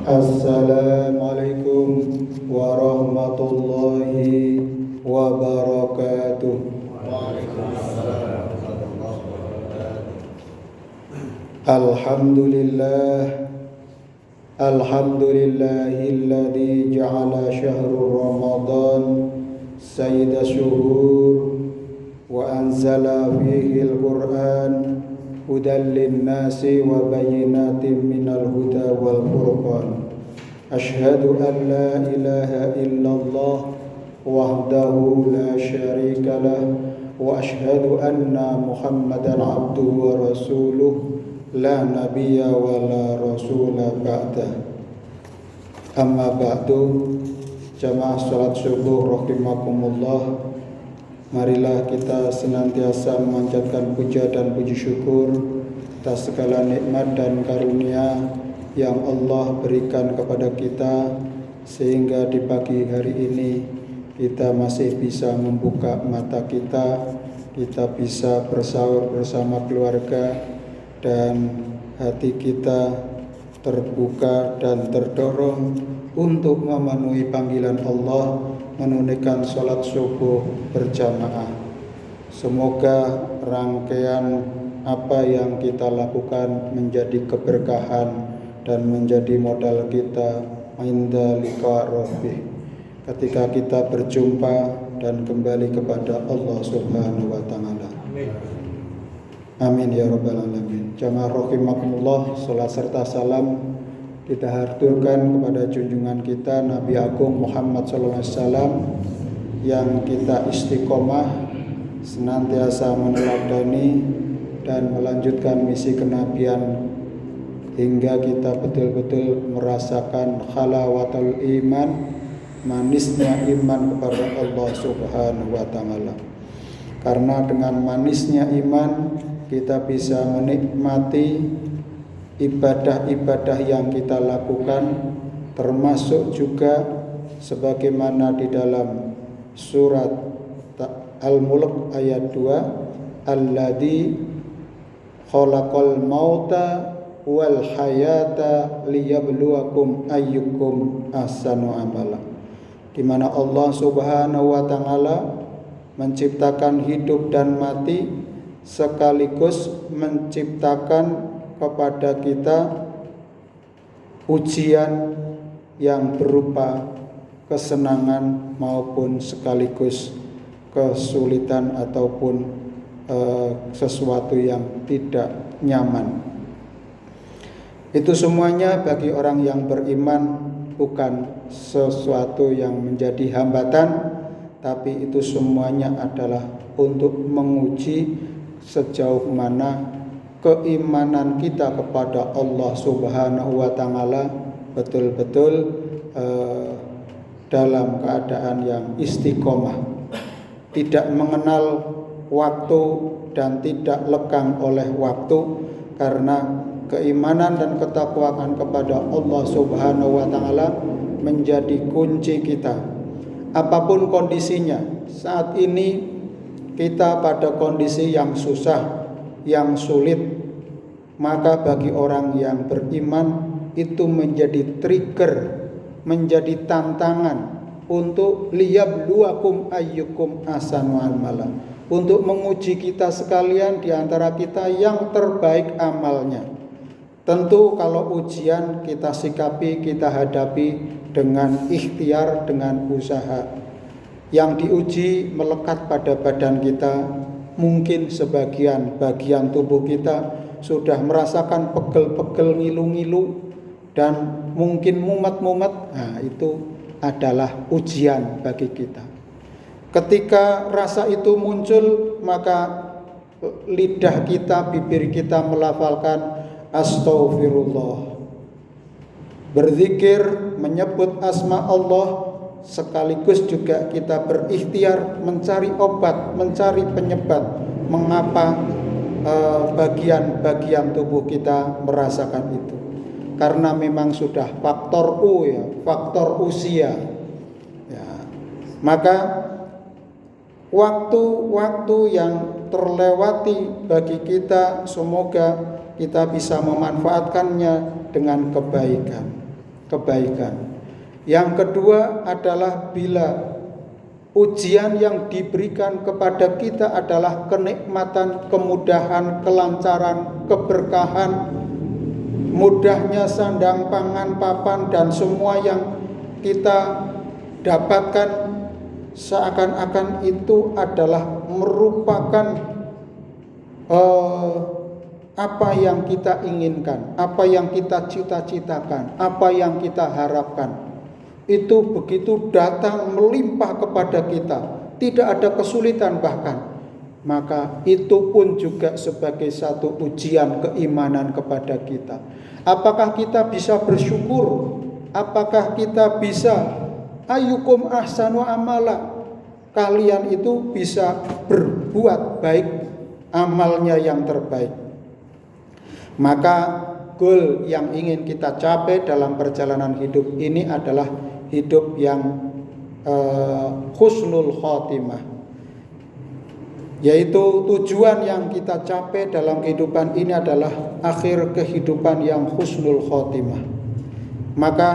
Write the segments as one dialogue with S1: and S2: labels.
S1: Assalamualaikum warahmatullahi wabarakatuh. Alhamdulillah, alhamdulillahilladzi ja'ala syahrul Ramadan sayyida syuhur wa anzala fihi al-Qur'an hudan lin-nasi wa bayyinatin minal huda wal furqan. Asyhadu an la ilaha illallah wahdahu la syarika lah wa asyhadu anna Muhammadan abduhu wa rasuluh la nabiyya wa la rasula ba'dah. Amma ba'du, jamaah salat subuh rahimakumullah. Marilah kita senantiasa memanjatkan puja dan puji syukur atas segala nikmat dan karunia yang Allah berikan kepada kita, sehingga di pagi hari ini kita masih bisa membuka mata kita bisa bersahur bersama keluarga, dan hati kita terbuka dan terdorong untuk memenuhi panggilan Allah, menunaikan sholat subuh berjamaah. Semoga rangkaian apa yang kita lakukan menjadi keberkahan dan menjadi modal kita inda liqa rabbih, ketika kita berjumpa dan kembali kepada Allah Subhanahu wa taala. Amin ya rabbal alamin. Jamaah rahimakumullah, salat serta salam kita haturkan kepada junjungan kita Nabi Agung Muhammad sallallahu alaihi wasallam, yang kita istiqomah senantiasa meneladani dan melanjutkan misi kenabian hingga kita betul-betul merasakan halawatul iman, manisnya iman kepada Allah Subhanahu wa taala. Karena dengan manisnya iman kita bisa menikmati ibadah-ibadah yang kita lakukan, termasuk juga sebagaimana di dalam surat Al-Mulk ayat 2, alladzi khalaqal mauta wal hayata liyabluwakum ayyukum ahsanu amala, di mana Allah Subhanahu wa taala menciptakan hidup dan mati sekaligus menciptakan kepada kita ujian yang berupa kesenangan maupun sekaligus kesulitan ataupun sesuatu yang tidak nyaman. Itu semuanya bagi orang yang beriman bukan sesuatu yang menjadi hambatan, tapi itu semuanya adalah untuk menguji sejauh mana keimanan kita kepada Allah Subhanahu wa taala betul-betul dalam keadaan yang istiqomah, tidak mengenal waktu dan tidak lekang oleh waktu, karena keimanan dan ketakwaan kepada Allah Subhanahu wa taala menjadi kunci kita. Apapun kondisinya, saat ini kita pada kondisi yang susah, yang sulit, maka bagi orang yang beriman itu menjadi trigger, menjadi tantangan untuk liyabluwakum ayyukum ahsanu amala, untuk menguji kita sekalian di antara kita yang terbaik amalnya. Tentu kalau ujian kita sikapi, kita hadapi dengan ikhtiar, dengan usaha. Yang diuji melekat pada badan kita, mungkin sebagian bagian tubuh kita sudah merasakan pegel-pegel, ngilu-ngilu, dan mungkin mumet-mumet. Nah, itu adalah ujian bagi kita. Ketika rasa itu muncul, maka lidah kita, bibir kita melafalkan astaghfirullah, berzikir, menyebut asma Allah, sekaligus juga kita berikhtiar mencari obat, mencari penyebab mengapa bagian-bagian tubuh kita merasakan itu. Karena memang sudah faktor U, ya, faktor usia, ya. Maka waktu-waktu yang terlewati bagi kita, semoga kita bisa memanfaatkannya dengan kebaikan. kebaikan. Yang kedua adalah bila ujian yang diberikan kepada kita adalah kenikmatan, kemudahan, kelancaran, keberkahan, mudahnya sandang, pangan, papan, dan semua yang kita dapatkan seakan-akan itu adalah merupakan apa yang kita inginkan, apa yang kita cita-citakan, apa yang kita harapkan. Itu begitu datang melimpah kepada kita, tidak ada kesulitan bahkan, maka itu pun juga sebagai satu ujian keimanan kepada kita. Apakah kita bisa bersyukur? Apakah kita bisa ayyukum ahsanu amala, kalian itu bisa berbuat baik, amalnya yang terbaik. Maka goal yang ingin kita capai dalam perjalanan hidup ini adalah hidup yang husnul khotimah, yaitu tujuan yang kita capai dalam kehidupan ini adalah akhir kehidupan yang husnul khotimah. Maka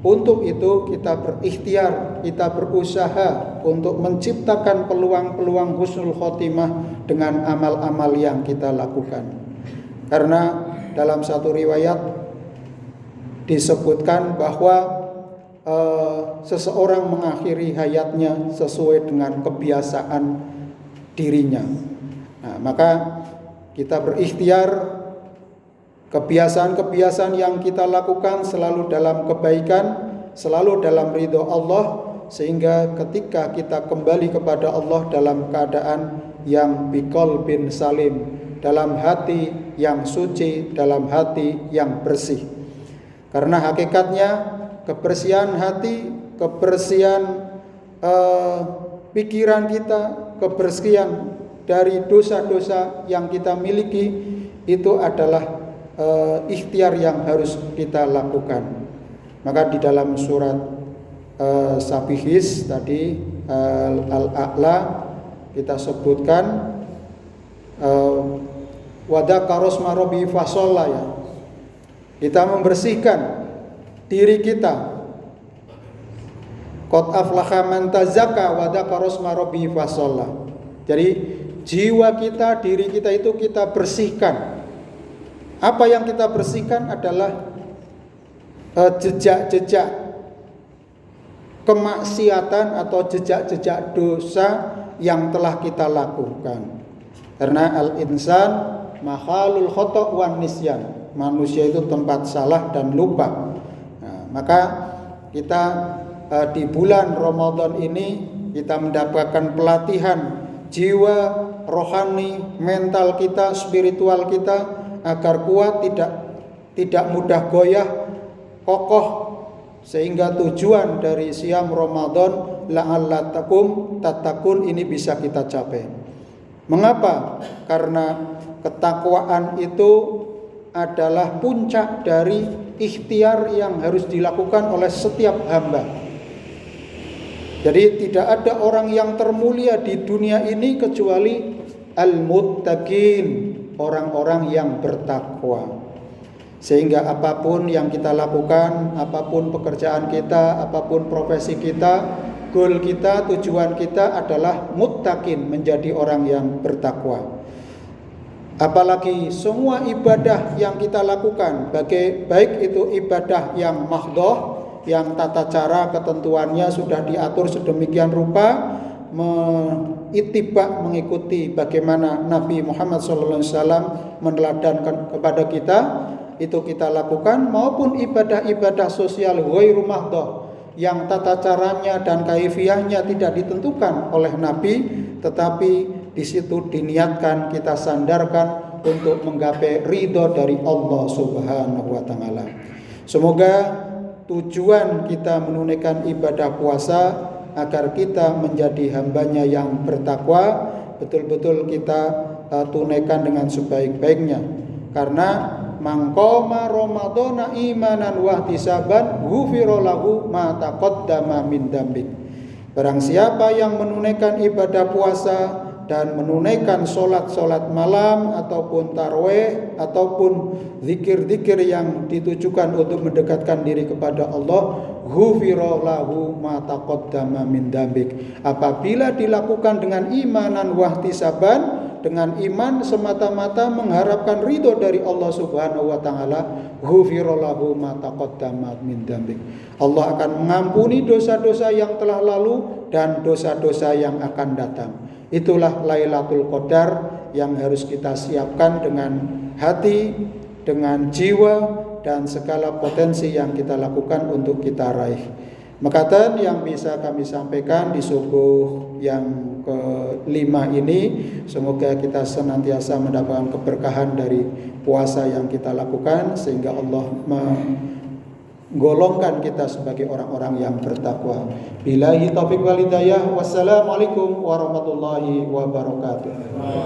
S1: untuk itu kita berikhtiar, kita berusaha untuk menciptakan peluang-peluang husnul khotimah dengan amal-amal yang kita lakukan. Karena dalam satu riwayat disebutkan bahwa seseorang mengakhiri hayatnya sesuai dengan kebiasaan dirinya. Nah, maka kita berikhtiar kebiasaan-kebiasaan yang kita lakukan selalu dalam kebaikan, selalu dalam ridho Allah, sehingga ketika kita kembali kepada Allah dalam keadaan yang biqalbin salim, dalam hati yang suci, dalam hati yang bersih. Karena hakikatnya kebersihan hati, kebersihan pikiran kita, kebersihan dari dosa-dosa yang kita miliki itu adalah ikhtiar yang harus kita lakukan. Maka di dalam surat Sabihis tadi Al-A'la kita sebutkan wadakaros marobi fasolla, ya, kita membersihkan diri kita. Qad aflaha man tazakka wa dzakara isma rabbih fasalla. Jadi jiwa kita, diri kita itu kita bersihkan. Apa yang kita bersihkan adalah jejak-jejak kemaksiatan atau jejak-jejak dosa yang telah kita lakukan. Karena al-insan makhalul khata' wan nisyan. Manusia itu tempat salah dan lupa. Maka kita di bulan Ramadan ini kita mendapatkan pelatihan jiwa, rohani, mental kita, spiritual kita agar kuat, tidak mudah goyah, kokoh, sehingga tujuan dari siam Ramadan la'allakum tattaqun ini bisa kita capai. Mengapa? Karena ketakwaan itu adalah puncak dari ikhtiar yang harus dilakukan oleh setiap hamba. Jadi tidak ada orang yang termulia di dunia ini kecuali al-muttaqin, orang-orang yang bertakwa. Sehingga apapun yang kita lakukan, apapun pekerjaan kita, apapun profesi kita, goal kita, tujuan kita adalah muttaqin, menjadi orang yang bertakwa. Apalagi semua ibadah yang kita lakukan, baik itu ibadah yang mahdhah, yang tata cara ketentuannya sudah diatur sedemikian rupa, ittiba, mengikuti bagaimana Nabi Muhammad SAW meneladankan kepada kita, itu kita lakukan, maupun ibadah-ibadah sosial ghairu mahdhah yang tata caranya dan kaifiyahnya tidak ditentukan oleh Nabi, tetapi di situ diniatkan, kita sandarkan untuk menggapai ridho dari Allah Subhanahu wa taala. Semoga tujuan kita menunaikan ibadah puasa agar kita menjadi hambanya yang bertakwa, betul-betul kita tunaikan dengan sebaik-baiknya. Karena mangqama ramadhana imanan wa ihtisaban ghufira lahu ma taqaddama min dzambik. Barang siapa yang menunaikan ibadah puasa dan menunaikan solat malam ataupun tarawih ataupun zikir-zikir yang ditujukan untuk mendekatkan diri kepada Allah, ghufira lahu ma taqaddama min dzambik. Apabila dilakukan dengan imanan wahtisaban, dengan iman semata-mata mengharapkan ridho dari Allah Subhanahu wa taala, ghufira lahu ma taqaddama min dzambik. Allah akan mengampuni dosa-dosa yang telah lalu dan dosa-dosa yang akan datang. Itulah Lailatul Qadar yang harus kita siapkan dengan hati, dengan jiwa, dan segala potensi yang kita lakukan untuk kita raih. Makaten yang bisa kami sampaikan di subuh yang kelima ini, semoga kita senantiasa mendapatkan keberkahan dari puasa yang kita lakukan, sehingga Allah golongkan kita sebagai orang-orang yang bertakwa. Billahi taufiq wal hidayah. Wassalamualaikum warahmatullahi wabarakatuh.